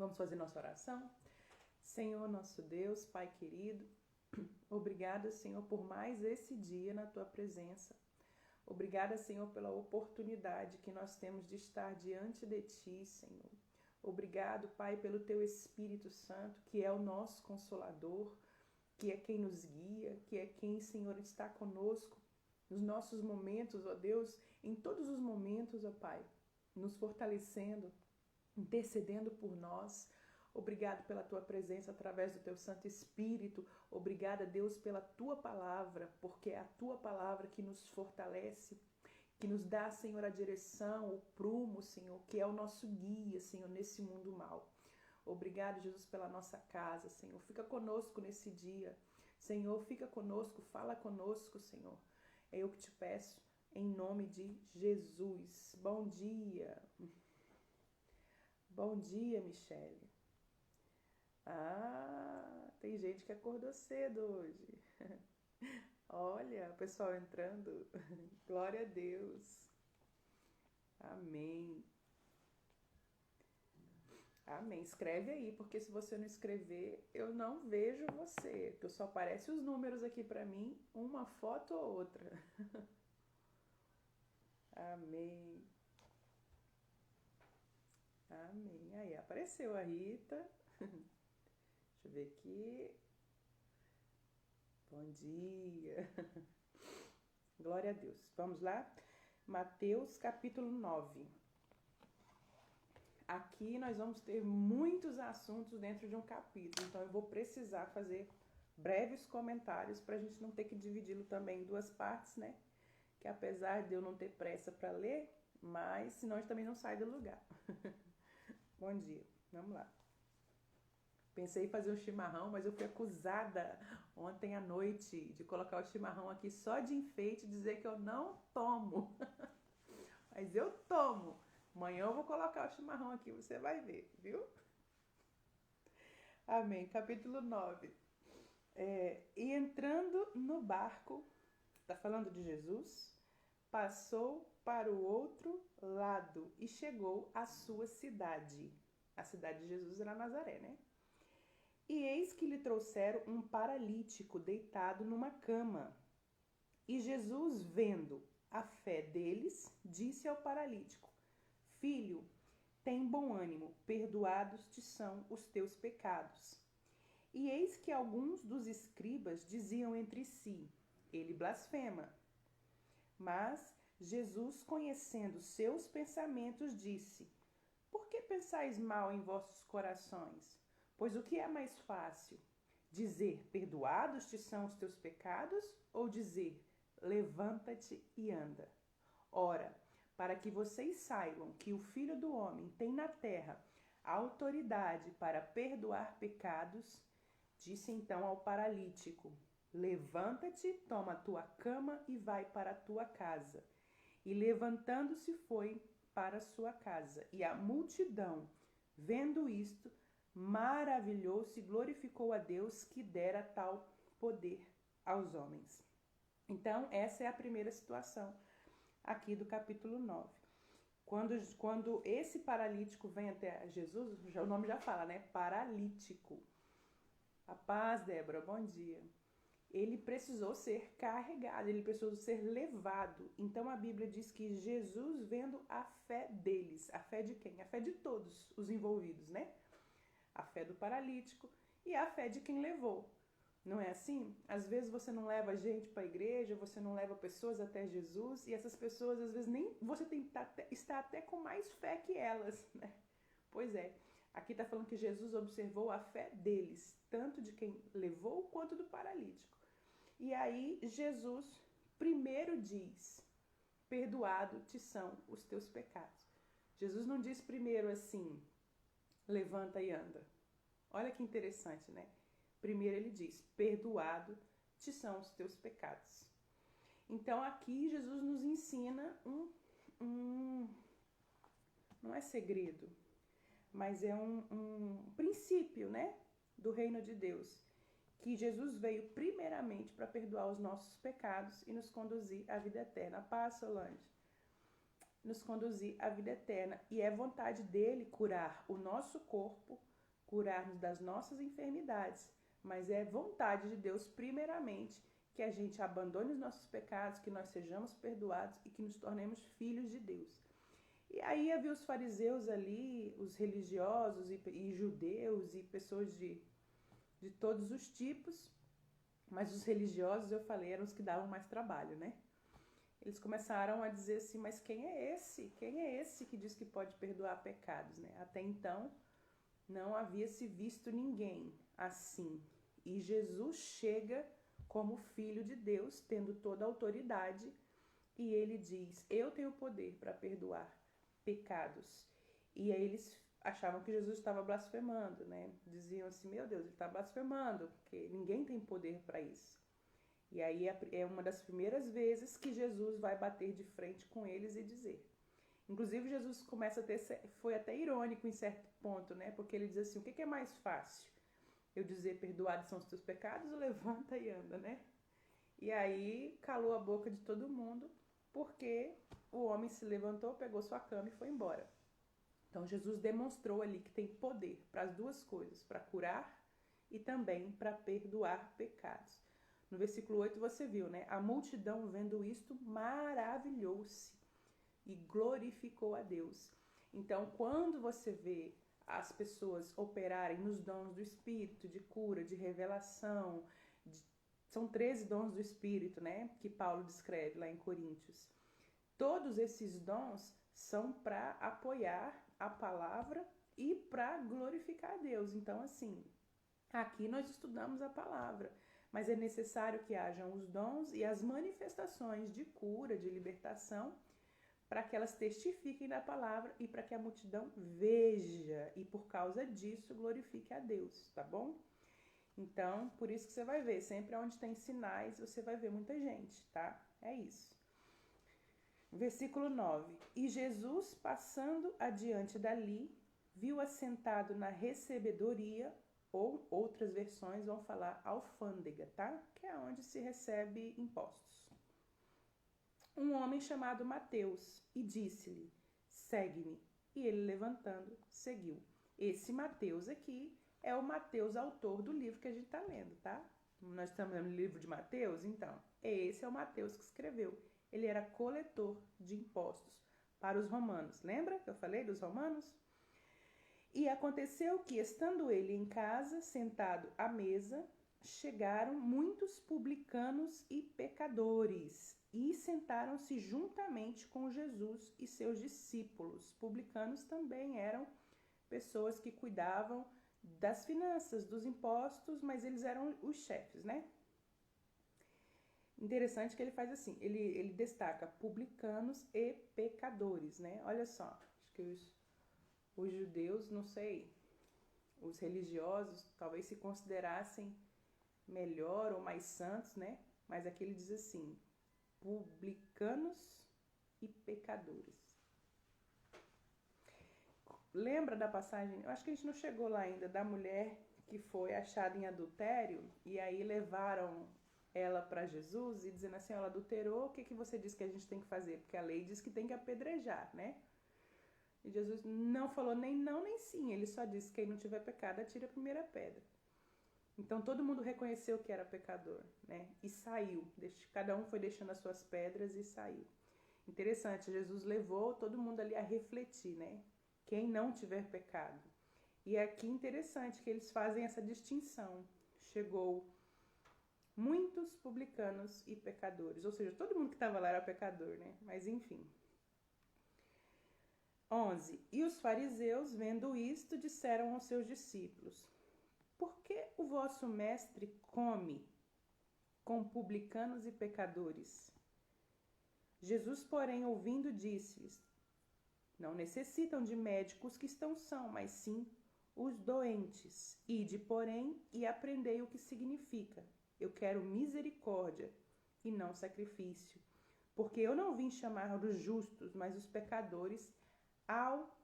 Vamos fazer nossa oração? Senhor, nosso Deus, Pai querido, obrigada, Senhor, por mais esse dia na Tua presença. Obrigada, Senhor, pela oportunidade que nós temos de estar diante de Ti, Senhor. Obrigado, Pai, pelo Teu Espírito Santo, que é o nosso Consolador, que é quem nos guia, que é quem, Senhor, está conosco nos nossos momentos, ó Deus, em todos os momentos, ó Pai, nos fortalecendo, intercedendo por nós. Obrigado pela Tua presença através do Teu Santo Espírito. Obrigada, Deus, pela Tua palavra, porque é a Tua palavra que nos fortalece, que nos dá, Senhor, a direção, o prumo, Senhor, que é o nosso guia, Senhor, nesse mundo mal. Obrigado, Jesus, pela nossa casa, Senhor. Fica conosco nesse dia. Senhor, fica conosco, fala conosco, Senhor. É eu que te peço, em nome de Jesus. Bom dia. Bom dia, Michele. Ah, tem gente que acordou cedo hoje. Olha, o pessoal entrando. Glória a Deus. Amém. Amém. Escreve aí, porque se você não escrever, eu não vejo você. Porque só aparecem os números aqui pra mim, uma foto ou outra. Amém. Amém. Aí, apareceu a Rita. Deixa eu ver aqui. Bom dia. Glória a Deus. Vamos lá? Mateus capítulo 9. Aqui nós vamos ter muitos assuntos dentro de um capítulo, então eu vou precisar fazer breves comentários para a gente não ter que dividi-lo também em duas partes, né? Que apesar de eu não ter pressa para ler, mas senão a gente também não sai do lugar. Bom dia, vamos lá. Pensei em fazer um chimarrão, mas eu fui acusada ontem à noite de colocar o chimarrão aqui só de enfeite e dizer que eu não tomo. Mas eu tomo. Amanhã eu vou colocar o chimarrão aqui, você vai ver, viu? Amém. Capítulo 9. E entrando no barco, está falando de Jesus, passou para o outro lado e chegou à sua cidade. A cidade de Jesus era Nazaré, né? E eis que lhe trouxeram um paralítico deitado numa cama. E Jesus, vendo a fé deles, disse ao paralítico: Filho, tem bom ânimo, perdoados te são os teus pecados. E eis que alguns dos escribas diziam entre si: Ele blasfema. Mas Jesus, conhecendo seus pensamentos, disse: Por que pensais mal em vossos corações? Pois o que é mais fácil? Dizer: Perdoados te são os teus pecados? Ou dizer: Levanta-te e anda? Ora, para que vocês saibam que o Filho do Homem tem na terra a autoridade para perdoar pecados, disse então ao paralítico: Levanta-te, toma a tua cama e vai para a tua casa. E levantando-se foi para a sua casa. E a multidão, vendo isto, maravilhou-se e glorificou a Deus que dera tal poder aos homens. Então, essa é a primeira situação aqui do capítulo 9. Quando esse paralítico vem até Jesus, o nome já fala, né? Paralítico. A paz, Débora, bom dia. Ele precisou ser carregado, ele precisou ser levado. Então a Bíblia diz que Jesus, vendo a fé deles, a fé de quem? A fé de todos os envolvidos, né? A fé do paralítico e a fé de quem levou. Não é assim? Às vezes você não leva gente para a igreja, você não leva pessoas até Jesus e essas pessoas às vezes nem você tem que estar até com mais fé que elas, né? Pois é, aqui está falando que Jesus observou a fé deles, tanto de quem levou quanto do paralítico. E aí Jesus primeiro diz: Perdoado te são os teus pecados. Jesus não diz primeiro assim: levanta e anda. Olha que interessante, né? Primeiro ele diz: perdoado te são os teus pecados. Então aqui Jesus nos ensina não é segredo, mas é um princípio, né? Do reino de Deus. Que Jesus veio primeiramente para perdoar os nossos pecados e nos conduzir à vida eterna. Paz, Solange. Nos conduzir à vida eterna. E é vontade dele curar o nosso corpo, curar-nos das nossas enfermidades, mas é vontade de Deus, primeiramente, que a gente abandone os nossos pecados, que nós sejamos perdoados e que nos tornemos filhos de Deus. E aí havia os fariseus ali, os religiosos e judeus e pessoas de todos os tipos, mas os religiosos, eu falei, eram os que davam mais trabalho, né? Eles começaram a dizer assim, mas quem é esse? Quem é esse que diz que pode perdoar pecados, né? Até então, não havia se visto ninguém assim. E Jesus chega como filho de Deus, tendo toda a autoridade, e ele diz, eu tenho poder para perdoar pecados. E aí eles achavam que Jesus estava blasfemando, né? Diziam assim, meu Deus, ele está blasfemando, porque ninguém tem poder para isso. E aí é uma das primeiras vezes que Jesus vai bater de frente com eles e dizer. Inclusive Jesus começa a ter, foi até irônico em certo ponto, né? Porque ele diz assim, o que é mais fácil? Eu dizer, perdoados são os teus pecados, ou levanta e anda, né? E aí calou a boca de todo mundo, porque o homem se levantou, pegou sua cama e foi embora. Então Jesus demonstrou ali que tem poder para as duas coisas, para curar e também para perdoar pecados. No versículo 8 você viu, né? A multidão vendo isto maravilhou-se e glorificou a Deus. Então, quando você vê as pessoas operarem nos dons do Espírito, de cura, de revelação, são 13 dons do Espírito, né? Que Paulo descreve lá em Coríntios. Todos esses dons são para apoiar a palavra e para glorificar a Deus. Então, assim, aqui nós estudamos a palavra, mas é necessário que hajam os dons e as manifestações de cura, de libertação, para que elas testifiquem da palavra e para que a multidão veja e por causa disso glorifique a Deus, tá bom? Então, por isso que você vai ver, sempre onde tem sinais, você vai ver muita gente, tá? É isso. Versículo 9. E Jesus, passando adiante dali, viu assentado na recebedoria, ou outras versões vão falar alfândega, tá? Que é onde se recebe impostos. Um homem chamado Mateus, e disse-lhe, segue-me. E ele, levantando, seguiu. Esse Mateus aqui é o Mateus, autor do livro que a gente está lendo, tá? Nós estamos lendo o livro de Mateus, então, esse é o Mateus que escreveu. Ele era coletor de impostos para os romanos. Lembra que eu falei dos romanos? E aconteceu que, estando ele em casa, sentado à mesa, chegaram muitos publicanos e pecadores e sentaram-se juntamente com Jesus e seus discípulos. Publicanos também eram pessoas que cuidavam das finanças, dos impostos, mas eles eram os chefes, né? Interessante que ele faz assim, ele destaca publicanos e pecadores, né? Olha só, acho que os judeus, não sei, os religiosos talvez se considerassem melhor ou mais santos, né? Mas aqui ele diz assim, publicanos e pecadores. Lembra da passagem, eu acho que a gente não chegou lá ainda, da mulher que foi achada em adultério e aí levaram ela para Jesus e dizendo assim, ela adulterou, o que você diz que a gente tem que fazer? Porque a lei diz que tem que apedrejar, né? E Jesus não falou nem não nem sim, ele só disse, quem não tiver pecado, atire a primeira pedra. Então todo mundo reconheceu que era pecador, né? E saiu, cada um foi deixando as suas pedras e saiu. Interessante, Jesus levou todo mundo ali a refletir, né? Quem não tiver pecado. E aqui interessante que eles fazem essa distinção. Chegou muitos publicanos e pecadores, ou seja, todo mundo que estava lá era pecador, né? Mas enfim. 11. E os fariseus, vendo isto, disseram aos seus discípulos, por que o vosso mestre come com publicanos e pecadores? Jesus, porém, ouvindo, disse-lhes, não necessitam de médicos que estão são, mas sim os doentes. Ide, porém, e aprendei o que significa. Eu quero misericórdia e não sacrifício, porque eu não vim chamar os justos, mas os pecadores ao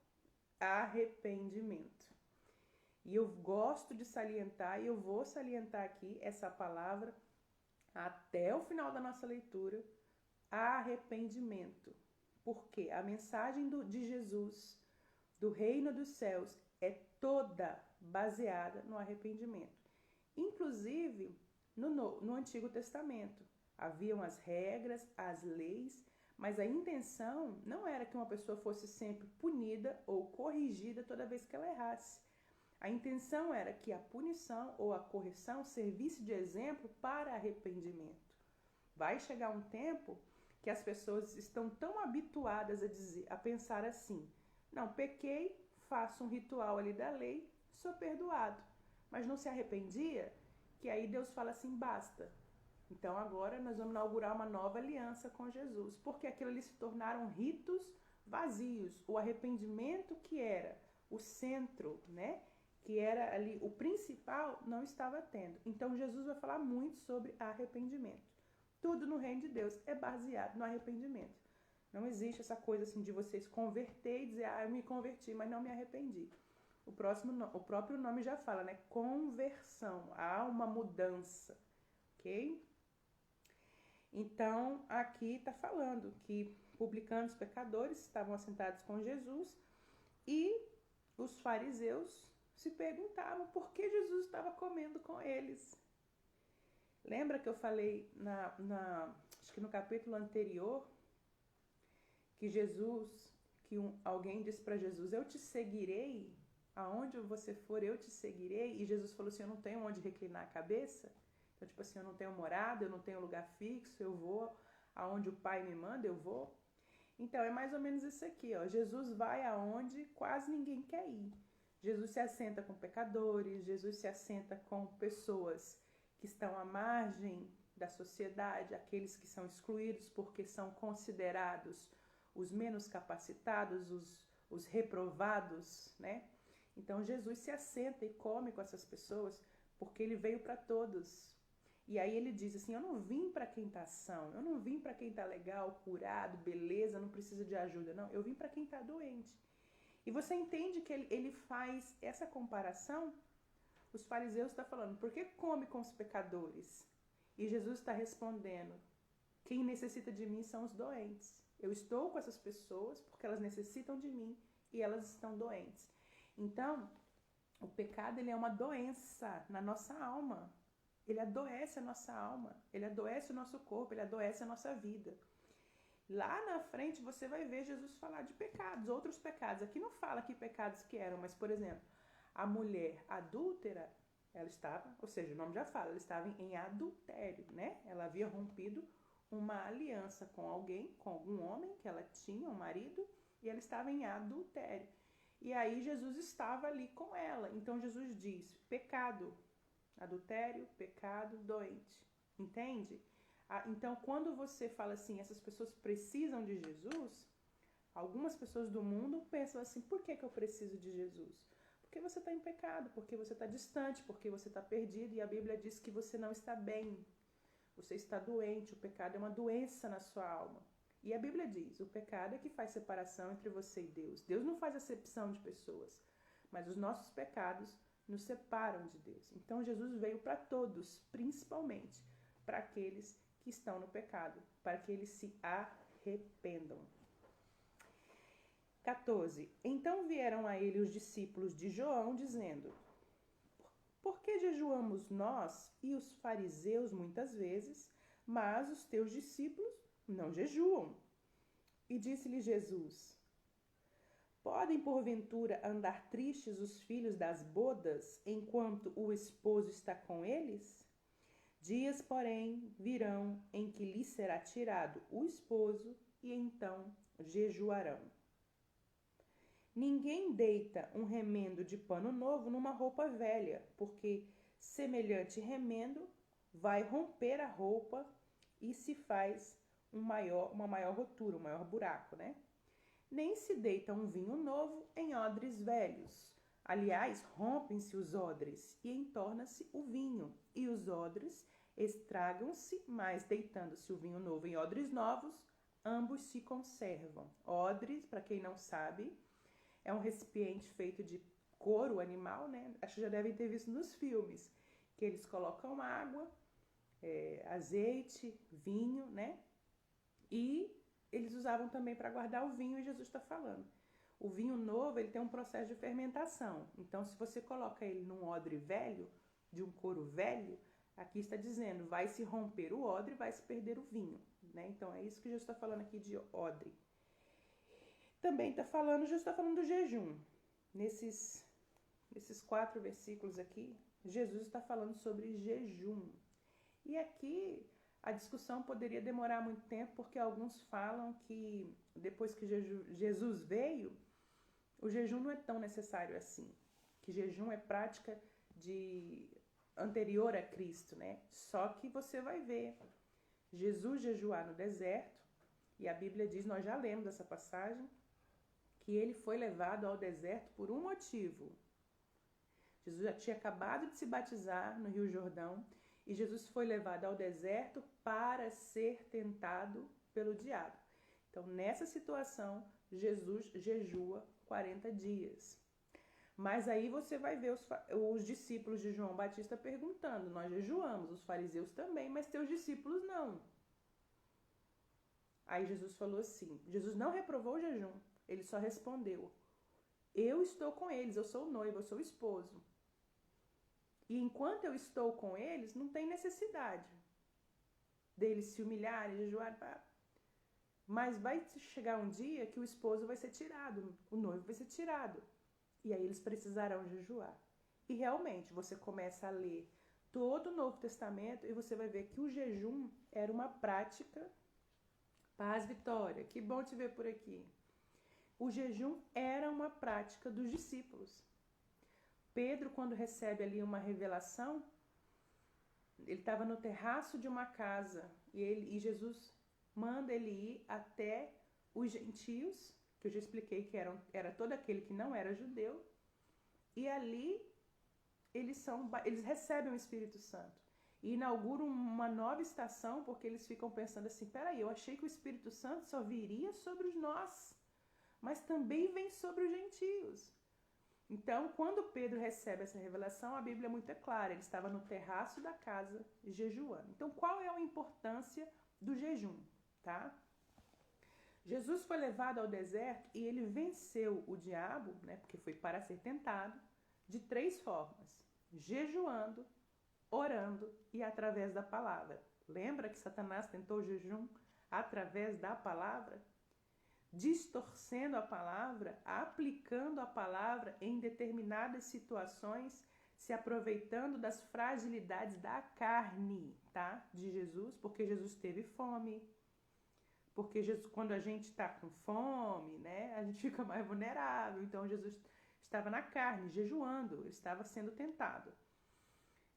arrependimento. E eu gosto de salientar, e eu vou salientar aqui essa palavra até o final da nossa leitura, arrependimento. Porque a mensagem de Jesus, do reino dos céus, é toda baseada no arrependimento. Inclusive, no Antigo Testamento, haviam as regras, as leis, mas a intenção não era que uma pessoa fosse sempre punida ou corrigida toda vez que ela errasse. A intenção era que a punição ou a correção servisse de exemplo para arrependimento. Vai chegar um tempo que as pessoas estão tão habituadas a pensar assim: não, pequei, faço um ritual ali da lei, sou perdoado. Mas não se arrependia, que aí Deus fala assim: basta. Então agora nós vamos inaugurar uma nova aliança com Jesus, porque aquilo ali se tornaram ritos vazios. O arrependimento, que era o centro, né? Que era ali o principal, não estava tendo. Então Jesus vai falar muito sobre arrependimento. Tudo no reino de Deus é baseado no arrependimento. Não existe essa coisa assim de você se converter e dizer: eu me converti, mas não me arrependi. O próprio nome já fala, né? Conversão. Há uma mudança, ok? Então, aqui está falando que publicanos pecadores estavam assentados com Jesus e os fariseus se perguntavam por que Jesus estava comendo com eles. Lembra que eu falei acho que no capítulo anterior, que alguém disse para Jesus: eu te seguirei, aonde você for eu te seguirei, e Jesus falou assim: eu não tenho onde reclinar a cabeça. Então, tipo assim, eu não tenho morada, eu não tenho lugar fixo, eu vou aonde o Pai me manda, eu vou. Então, é mais ou menos isso aqui, ó. Jesus vai aonde quase ninguém quer ir. Jesus se assenta com pecadores, Jesus se assenta com pessoas que estão à margem da sociedade, aqueles que são excluídos porque são considerados os menos capacitados, os reprovados, né? Então, Jesus se assenta e come com essas pessoas porque ele veio para todos. E aí ele diz assim: eu não vim para quem está são, eu não vim para quem está legal, curado, beleza, não precisa de ajuda, não. Eu vim para quem está doente. E você entende que ele faz essa comparação? Os fariseus estão falando: por que come com os pecadores? E Jesus está respondendo: quem necessita de mim são os doentes. Eu estou com essas pessoas porque elas necessitam de mim e elas estão doentes. Então, o pecado, ele é uma doença na nossa alma. Ele adoece a nossa alma, ele adoece o nosso corpo, ele adoece a nossa vida. Lá na frente você vai ver Jesus falar de pecados, outros pecados. Aqui não fala que pecados que eram, mas, por exemplo, a mulher adúltera, ela estava, ou seja, o nome já fala, ela estava em adultério, né? Ela havia rompido uma aliança com alguém, com algum homem que ela tinha, um marido, e ela estava em adultério. E aí Jesus estava ali com ela. Então Jesus diz: pecado, adultério, pecado, doente. Entende? Então, quando você fala assim, essas pessoas precisam de Jesus, algumas pessoas do mundo pensam assim: por que eu preciso de Jesus? Porque você está em pecado, porque você está distante, porque você está perdido, e a Bíblia diz que você não está bem. Você está doente, o pecado é uma doença na sua alma. E a Bíblia diz: o pecado é que faz separação entre você e Deus. Deus não faz acepção de pessoas, mas os nossos pecados nos separam de Deus. Então Jesus veio para todos, principalmente para aqueles que estão no pecado, para que eles se arrependam. 14. Então vieram a ele os discípulos de João, dizendo: por que jejuamos nós e os fariseus muitas vezes, mas os teus discípulos não jejuam? E disse-lhe Jesus: podem porventura andar tristes os filhos das bodas, enquanto o esposo está com eles? Dias, porém, virão em que lhes será tirado o esposo, e então jejuarão. Ninguém deita um remendo de pano novo numa roupa velha, porque semelhante remendo vai romper a roupa e se faz uma maior rotura, um maior buraco, né? Nem se deita um vinho novo em odres velhos. Aliás, rompem-se os odres e entorna-se o vinho, e os odres estragam-se, mas deitando-se o vinho novo em odres novos, ambos se conservam. Odres, para quem não sabe, é um recipiente feito de couro animal, né? Acho que já devem ter visto nos filmes, que eles colocam água, azeite, vinho, né? E eles usavam também para guardar o vinho, e Jesus está falando: O vinho novo, ele tem um processo de fermentação. Então, se você coloca ele num odre velho, de um couro velho, aqui está dizendo, vai se romper o odre, vai se perder o vinho, né? Então, é isso que Jesus está falando aqui de odre. Também Jesus está falando do jejum. Nesses 4 versículos aqui, Jesus está falando sobre jejum. E aqui a discussão poderia demorar muito tempo, porque alguns falam que depois que Jesus veio, o jejum não é tão necessário assim. Que jejum é prática anterior a Cristo, né? Só que você vai ver Jesus jejuar no deserto, e a Bíblia diz, nós já lemos essa passagem, que ele foi levado ao deserto por um motivo. Jesus já tinha acabado de se batizar no Rio Jordão, e Jesus foi levado ao deserto para ser tentado pelo diabo. Então, nessa situação, Jesus jejua 40 dias. Mas aí você vai ver os discípulos de João Batista perguntando, nós jejuamos, os fariseus também, mas teus discípulos não. Aí Jesus falou assim, Jesus não reprovou o jejum, ele só respondeu, eu estou com eles, eu sou o noivo, eu sou o esposo. E enquanto eu estou com eles, não tem necessidade deles se humilharem, jejuarem. Mas vai chegar um dia que o esposo vai ser tirado, o noivo vai ser tirado. E aí eles precisarão jejuar. E realmente, você começa a ler todo o Novo Testamento e você vai ver que o jejum era uma prática. Paz, Vitória, que bom te ver por aqui. O jejum era uma prática dos discípulos. Pedro, quando recebe ali uma revelação, ele estava no terraço de uma casa e Jesus manda ele ir até os gentios, que eu já expliquei que era todo aquele que não era judeu, e ali eles recebem o Espírito Santo e inauguram uma nova estação, porque eles ficam pensando assim, peraí, eu achei que o Espírito Santo só viria sobre nós, mas também vem sobre os gentios. Então, quando Pedro recebe essa revelação, a Bíblia é muito clara, ele estava no terraço da casa jejuando. Então, qual é a importância do jejum, tá? Jesus foi levado ao deserto e ele venceu o diabo, né, porque foi para ser tentado, de 3 formas: jejuando, orando e através da palavra. Lembra que Satanás tentou o jejum através da palavra? Distorcendo a palavra, aplicando a palavra em determinadas situações, se aproveitando das fragilidades da carne, tá? De Jesus, porque Jesus teve fome. Porque Jesus, quando a gente está com fome, né, a gente fica mais vulnerável. Então Jesus estava na carne, jejuando, estava sendo tentado.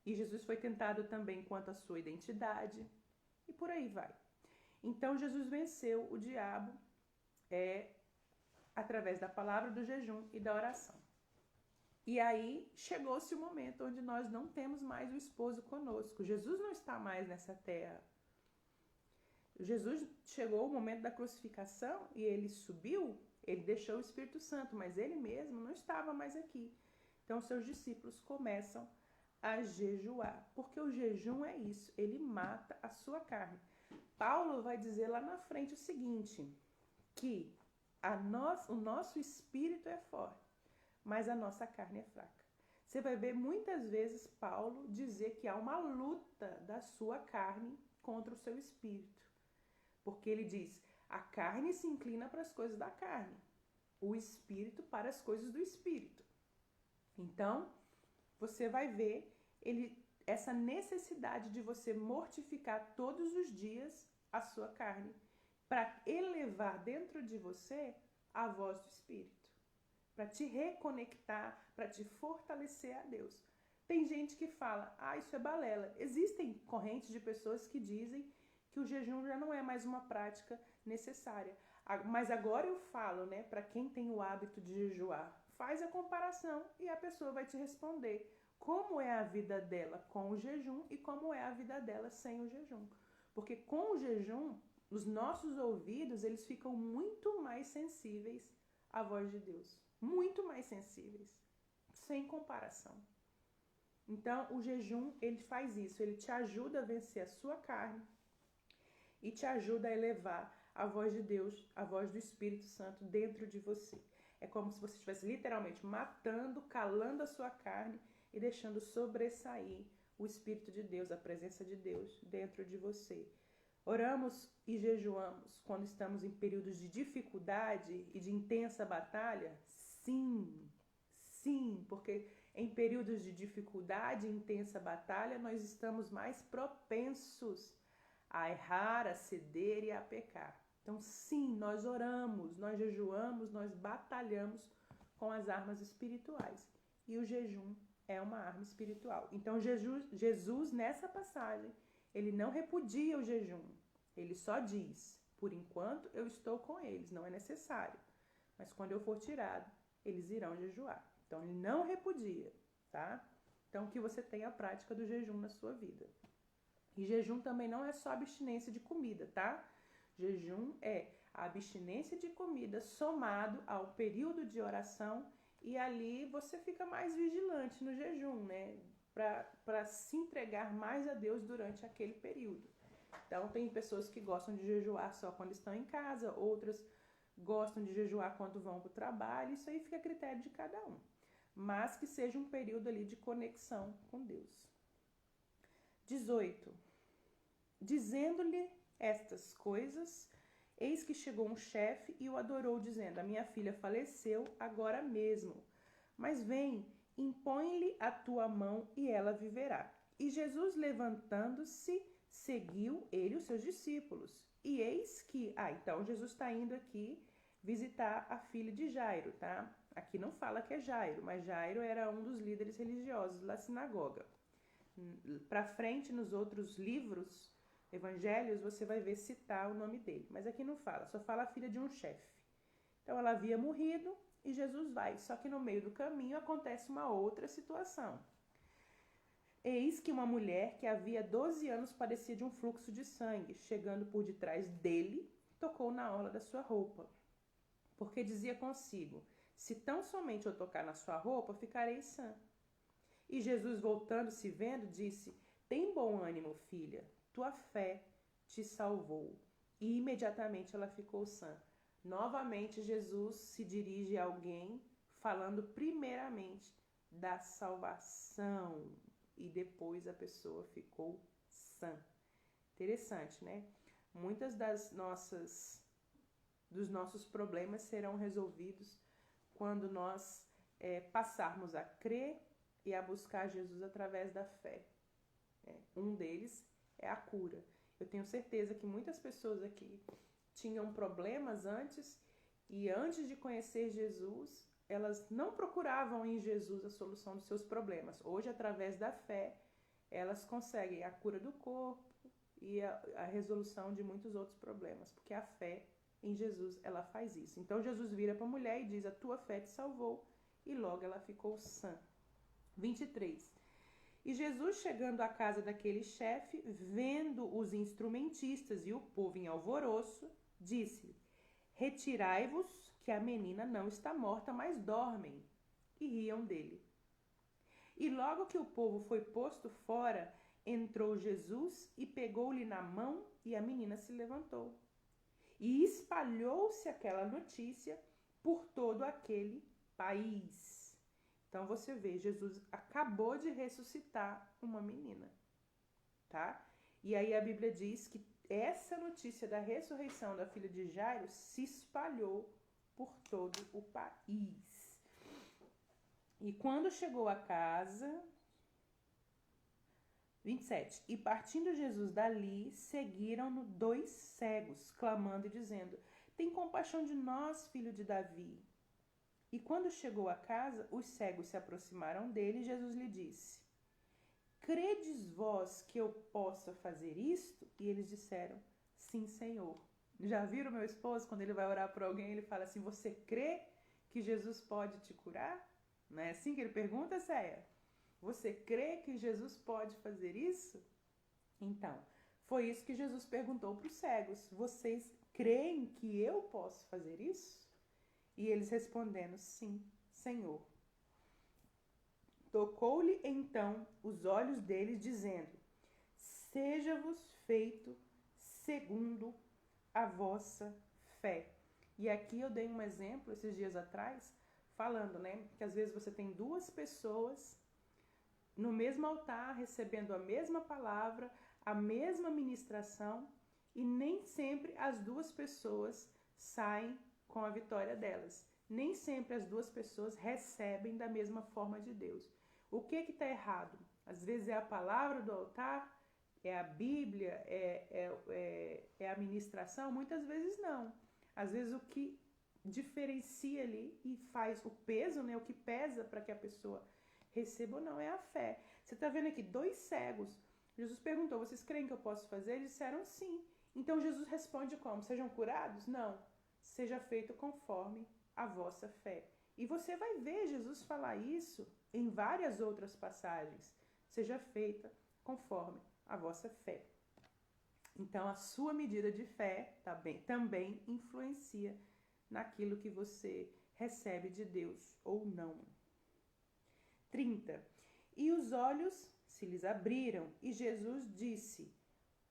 E Jesus foi tentado também quanto à sua identidade, e por aí vai. Então Jesus venceu o diabo através da palavra, do jejum e da oração. E aí chegou-se o momento onde nós não temos mais o esposo conosco. Jesus não está mais nessa terra. Jesus chegou o momento da crucificação e ele subiu, ele deixou o Espírito Santo, mas ele mesmo não estava mais aqui. Então seus discípulos começam a jejuar, porque o jejum é isso, ele mata a sua carne. Paulo vai dizer lá na frente o seguinte, que o nosso espírito é forte, mas a nossa carne é fraca. Você vai ver muitas vezes Paulo dizer que há uma luta da sua carne contra o seu espírito. Porque ele diz, a carne se inclina para as coisas da carne, o espírito para as coisas do espírito. Então, você vai ver essa necessidade de você mortificar todos os dias a sua carne, para elevar dentro de você a voz do Espírito, para te reconectar, para te fortalecer a Deus. Tem gente que fala, isso é balela. Existem correntes de pessoas que dizem que o jejum já não é mais uma prática necessária. Mas agora eu falo, né, para quem tem o hábito de jejuar, faz a comparação e a pessoa vai te responder como é a vida dela com o jejum e como é a vida dela sem o jejum. Porque com o jejum, os nossos ouvidos, eles ficam muito mais sensíveis à voz de Deus. Muito mais sensíveis. Sem comparação. Então, o jejum, ele faz isso. Ele te ajuda a vencer a sua carne e te ajuda a elevar a voz de Deus, a voz do Espírito Santo dentro de você. É como se você estivesse literalmente matando, calando a sua carne e deixando sobressair o Espírito de Deus, a presença de Deus dentro de você. Oramos e jejuamos quando estamos em períodos de dificuldade e de intensa batalha? Sim, sim, porque em períodos de dificuldade e intensa batalha nós estamos mais propensos a errar, a ceder e a pecar. Então, sim, nós oramos, nós jejuamos, nós batalhamos com as armas espirituais. E o jejum é uma arma espiritual. Então, Jesus, nessa passagem, ele não repudia o jejum. Ele só diz, por enquanto eu estou com eles, não é necessário. Mas quando eu for tirado, eles irão jejuar. Então, ele não repudia, tá? Então, que você tenha a prática do jejum na sua vida. E jejum também não é só abstinência de comida, tá? Jejum é a abstinência de comida somado ao período de oração e ali você fica mais vigilante no jejum, né? Para se entregar mais a Deus durante aquele período. Então, tem pessoas que gostam de jejuar só quando estão em casa, outras gostam de jejuar quando vão para o trabalho, isso aí fica a critério de cada um. Mas que seja um período ali de conexão com Deus. 18. Dizendo-lhe estas coisas, eis que chegou um chefe e o adorou, dizendo: a minha filha faleceu agora mesmo, mas vem, impõe-lhe a tua mão e ela viverá. E Jesus, levantando-se, seguiu ele e os seus discípulos. E eis que, então Jesus está indo aqui visitar a filha de Jairo, tá? Aqui não fala que é Jairo, mas Jairo era um dos líderes religiosos da sinagoga. Para frente, nos outros livros, evangelhos, você vai ver citar o nome dele. Mas aqui não fala, só fala a filha de um chefe. Então ela havia morrido e Jesus vai. Só que no meio do caminho acontece uma outra situação. Eis que uma mulher que havia 12 anos padecia de um fluxo de sangue, chegando por detrás dele, tocou na orla da sua roupa. Porque dizia consigo: se tão somente eu tocar na sua roupa, ficarei sã. E Jesus, voltando-se vendo, disse: tem bom ânimo, filha, tua fé te salvou. E imediatamente ela ficou sã. Novamente, Jesus se dirige a alguém falando primeiramente da salvação. E depois a pessoa ficou sã. Interessante, né? Muitas dos nossos problemas serão resolvidos quando nós passarmos a crer e a buscar Jesus através da fé. Um deles é a cura. Eu tenho certeza que muitas pessoas aqui tinham problemas antes e antes de conhecer Jesus, elas não procuravam em Jesus a solução dos seus problemas. Hoje, através da fé, elas conseguem a cura do corpo e a resolução de muitos outros problemas, porque a fé em Jesus, ela faz isso. Então, Jesus vira para a mulher e diz: a tua fé te salvou, e logo ela ficou sã. 23. E Jesus, chegando à casa daquele chefe, vendo os instrumentistas e o povo em alvoroço, disse: retirai-vos, que a menina não está morta, mas dormem. E riam dele. E logo que o povo foi posto fora, entrou Jesus e pegou-lhe na mão, e a menina se levantou. E espalhou-se aquela notícia por todo aquele país. Então você vê, Jesus acabou de ressuscitar uma menina, tá? E aí a Bíblia diz que essa notícia da ressurreição da filha de Jairo se espalhou por todo o país. E quando chegou a casa, 27, e partindo Jesus dali, seguiram-no 2 cegos, clamando e dizendo: tem compaixão de nós, filho de Davi. E quando chegou a casa, os cegos se aproximaram dele e Jesus lhe disse: credes vós que eu possa fazer isto? E eles disseram: sim, Senhor. Já viram meu esposo, quando ele vai orar por alguém, ele fala assim: você crê que Jesus pode te curar? Não é assim que ele pergunta, Céia? Você crê que Jesus pode fazer isso? Então, foi isso que Jesus perguntou para os cegos: vocês creem que eu posso fazer isso? E eles respondendo: sim, Senhor. Tocou-lhe então os olhos deles, dizendo: seja-vos feito segundo a vossa fé. E aqui eu dei um exemplo esses dias atrás, falando, né, que às vezes você tem duas pessoas no mesmo altar, recebendo a mesma palavra, a mesma ministração, e nem sempre as duas pessoas saem com a vitória delas. Nem sempre as duas pessoas recebem da mesma forma de Deus. O que está errado? Às vezes é a palavra do altar, é a Bíblia, é a ministração? Muitas vezes não. Às vezes o que diferencia ali e faz o peso, né, o que pesa para que a pessoa receba ou não é a fé. Você está vendo aqui 2 cegos. Jesus perguntou, vocês creem que eu posso fazer? Eles disseram sim. Então Jesus responde como? Sejam curados? Não. Seja feito conforme a vossa fé. E você vai ver Jesus falar isso em várias outras passagens. Seja feita conforme a vossa fé. Então a sua medida de fé também influencia naquilo que você recebe de Deus ou não. 30. E os olhos se lhes abriram, e Jesus disse,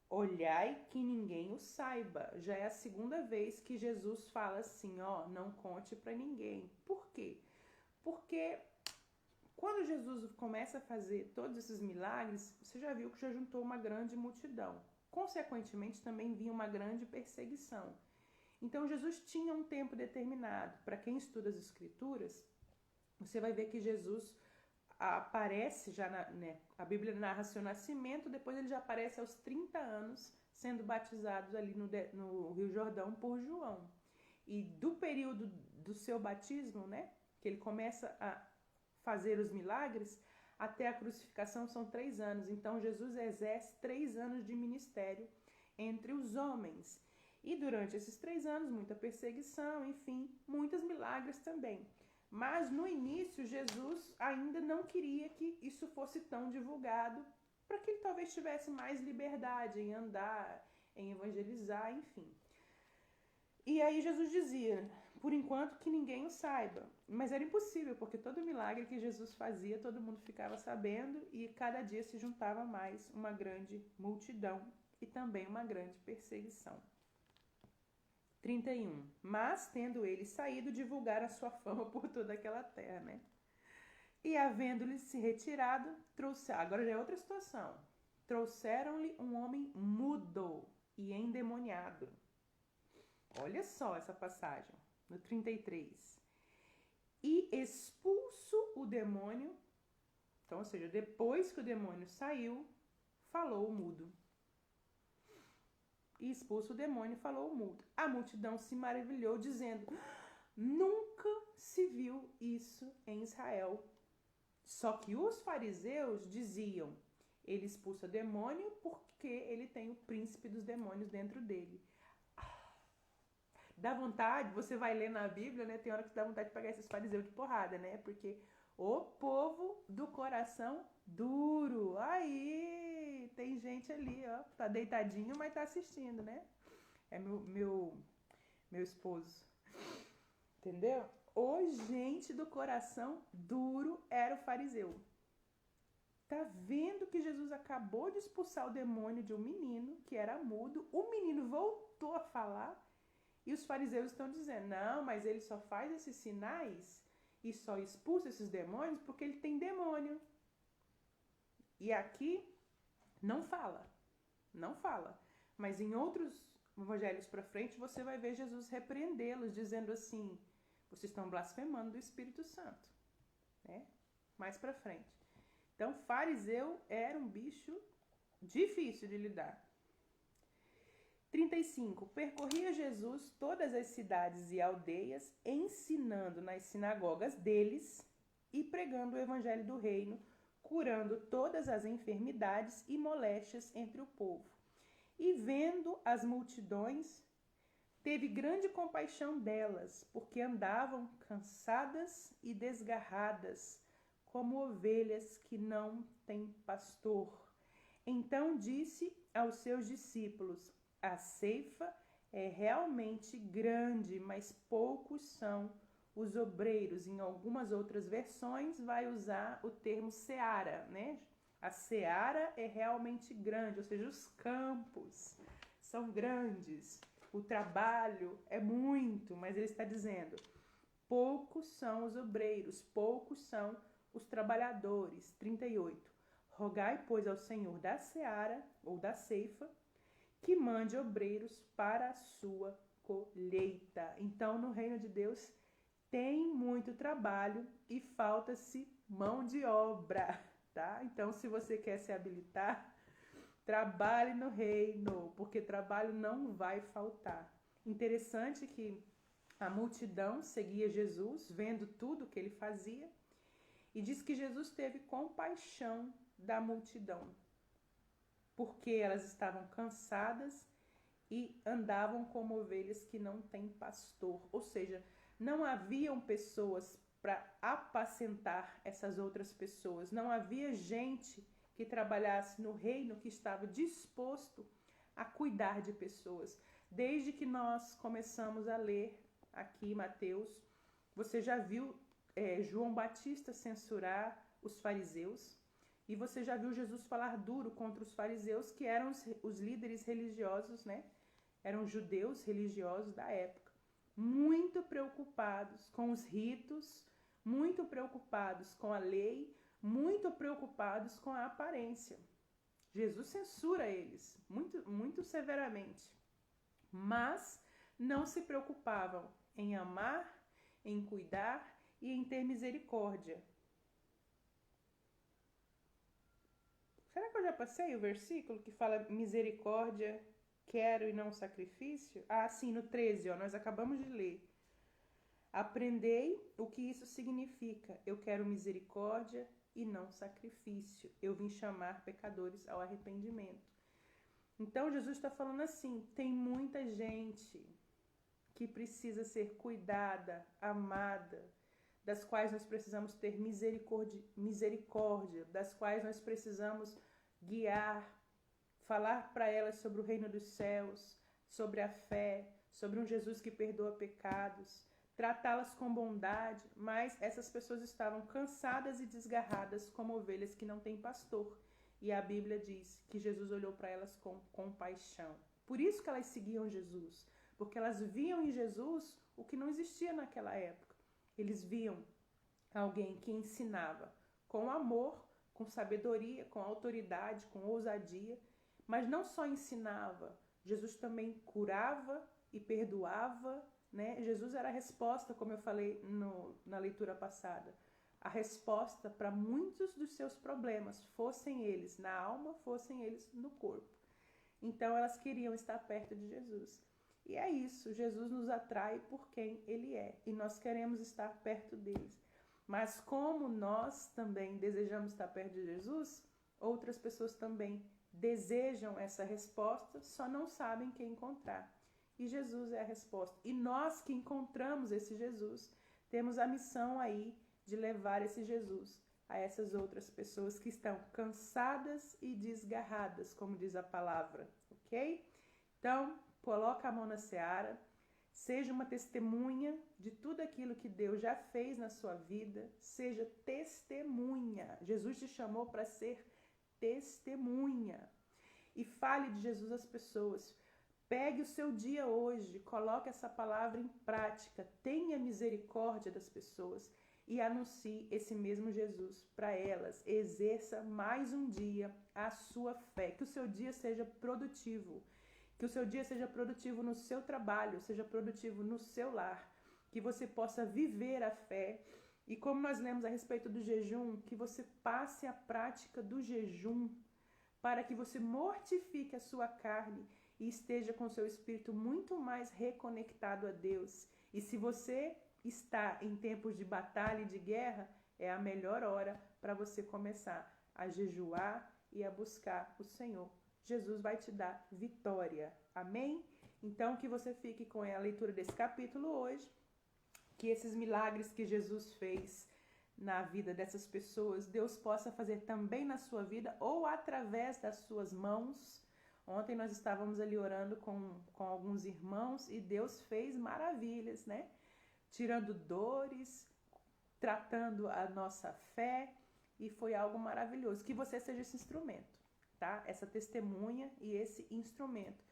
olhai que ninguém o saiba. Já é a segunda vez que Jesus fala assim, ó, não conte para ninguém. Por quê? Porque quando Jesus começa a fazer todos esses milagres, você já viu que já juntou uma grande multidão. Consequentemente, também vinha uma grande perseguição. Então, Jesus tinha um tempo determinado. Para quem estuda as Escrituras, você vai ver que Jesus aparece já, a Bíblia narra seu nascimento, depois ele já aparece aos 30 anos, sendo batizado ali no Rio Jordão por João. E do período do seu batismo, né, que ele começa a fazer os milagres, até a crucificação são 3 anos. Então, Jesus exerce 3 anos de ministério entre os homens. E durante esses 3 anos, muita perseguição, enfim, muitos milagres também. Mas no início, Jesus ainda não queria que isso fosse tão divulgado, para que ele talvez tivesse mais liberdade em andar, em evangelizar, enfim. E aí Jesus dizia, por enquanto que ninguém o saiba. Mas era impossível, porque todo milagre que Jesus fazia, todo mundo ficava sabendo, e cada dia se juntava mais uma grande multidão e também uma grande perseguição. 31. Mas, tendo ele saído, divulgar a sua fama por toda aquela terra, né? E, havendo-lhe se retirado, agora já é outra situação. Trouxeram-lhe um homem mudo e endemoniado. Olha só essa passagem, no 33. E expulso o demônio, então, ou seja, depois que o demônio saiu, falou o mudo. E expulso o demônio e falou o mudo. A multidão se maravilhou, dizendo, nunca se viu isso em Israel. Só que os fariseus diziam, ele expulsa demônio porque ele tem o príncipe dos demônios dentro dele. Dá vontade, você vai ler na Bíblia, né? Tem hora que dá vontade de pegar esses fariseus de porrada, né? Porque o povo do coração duro. Aí, tem gente ali, ó, tá deitadinho, mas tá assistindo, né? É meu esposo. Entendeu? O gente do coração duro era o fariseu. Tá vendo que Jesus acabou de expulsar o demônio de um menino que era mudo. O menino voltou a falar. E os fariseus estão dizendo, não, mas ele só faz esses sinais e só expulsa esses demônios porque ele tem demônio. E aqui não fala. Mas em outros evangelhos para frente você vai ver Jesus repreendê-los, dizendo assim, vocês estão blasfemando do Espírito Santo. Né? Mais para frente. Então, fariseu era um bicho difícil de lidar. 35. Percorria Jesus todas as cidades e aldeias, ensinando nas sinagogas deles e pregando o evangelho do reino, curando todas as enfermidades e moléstias entre o povo. E vendo as multidões, teve grande compaixão delas, porque andavam cansadas e desgarradas, como ovelhas que não têm pastor. Então disse aos seus discípulos, a ceifa é realmente grande, mas poucos são os obreiros. Em algumas outras versões vai usar o termo seara, né? A seara é realmente grande, ou seja, os campos são grandes. o trabalho é muito, mas ele está dizendo, poucos são os obreiros, poucos são os trabalhadores. 38. Rogai, pois, ao Senhor da seara, ou da ceifa, que mande obreiros para a sua colheita. Então, no reino de Deus, tem muito trabalho e falta-se mão de obra, tá? Então, se você quer se habilitar, trabalhe no reino, porque trabalho não vai faltar. Interessante que a multidão seguia Jesus, vendo tudo que ele fazia, e diz que Jesus teve compaixão da multidão, porque elas estavam cansadas e andavam como ovelhas que não têm pastor. Ou seja, não haviam pessoas para apacentar essas outras pessoas. Não havia gente que trabalhasse no reino que estava disposto a cuidar de pessoas. Desde que nós começamos a ler aqui Mateus, você já viu João Batista censurar os fariseus, e você já viu Jesus falar duro contra os fariseus, que eram os líderes religiosos, né? Eram judeus religiosos da época, muito preocupados com os ritos, muito preocupados com a lei, muito preocupados com a aparência. Jesus censura eles muito severamente, mas não se preocupavam em amar, em cuidar e em ter misericórdia. Será que eu já passei o versículo que fala misericórdia, quero e não sacrifício? Ah, sim, no 13, nós acabamos de ler. Aprendei o que isso significa. Eu quero misericórdia e não sacrifício. Eu vim chamar pecadores ao arrependimento. Então, Jesus está falando assim, tem muita gente que precisa ser cuidada, amada, das quais nós precisamos ter misericórdia, das quais nós precisamos guiar, falar para elas sobre o reino dos céus, sobre a fé, sobre um Jesus que perdoa pecados, tratá-las com bondade, mas essas pessoas estavam cansadas e desgarradas como ovelhas que não têm pastor. E a Bíblia diz que Jesus olhou para elas com compaixão. Por isso que elas seguiam Jesus, porque elas viam em Jesus o que não existia naquela época. Eles viam alguém que ensinava com amor, com sabedoria, com autoridade, com ousadia, mas não só ensinava, Jesus também curava e perdoava, né? Jesus era a resposta, como eu falei na leitura passada, a resposta para muitos dos seus problemas, fossem eles na alma, fossem eles no corpo. Então elas queriam estar perto de Jesus. E é isso, Jesus nos atrai por quem Ele é, e nós queremos estar perto dele. Mas como nós também desejamos estar perto de Jesus, outras pessoas também desejam essa resposta, só não sabem quem encontrar. E Jesus é a resposta. E nós que encontramos esse Jesus, temos a missão aí de levar esse Jesus a essas outras pessoas que estão cansadas e desgarradas, como diz a palavra, ok? Então, coloca a mão na seara, seja uma testemunha de tudo aquilo que Deus já fez na sua vida, seja testemunha. Jesus te chamou para ser testemunha. E fale de Jesus às pessoas. Pegue o seu dia hoje, coloque essa palavra em prática, tenha misericórdia das pessoas e anuncie esse mesmo Jesus para elas. Exerça mais um dia a sua fé, que o seu dia seja produtivo. Que o seu dia seja produtivo no seu trabalho, seja produtivo no seu lar, que você possa viver a fé. E como nós lemos a respeito do jejum, que você passe a prática do jejum para que você mortifique a sua carne e esteja com o seu espírito muito mais reconectado a Deus. E se você está em tempos de batalha e de guerra, é a melhor hora para você começar a jejuar e a buscar o Senhor. Jesus vai te dar vitória. Amém? Então, que você fique com a leitura desse capítulo hoje, que esses milagres que Jesus fez na vida dessas pessoas, Deus possa fazer também na sua vida ou através das suas mãos. Ontem nós estávamos ali orando com alguns irmãos e Deus fez maravilhas, né? Tirando dores, tratando a nossa fé, e foi algo maravilhoso. Que você seja esse instrumento, tá? Essa testemunha e esse instrumento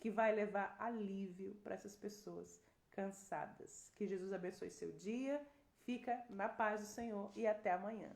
que vai levar alívio para essas pessoas cansadas. Que Jesus abençoe seu dia. Fica na paz do Senhor e até amanhã.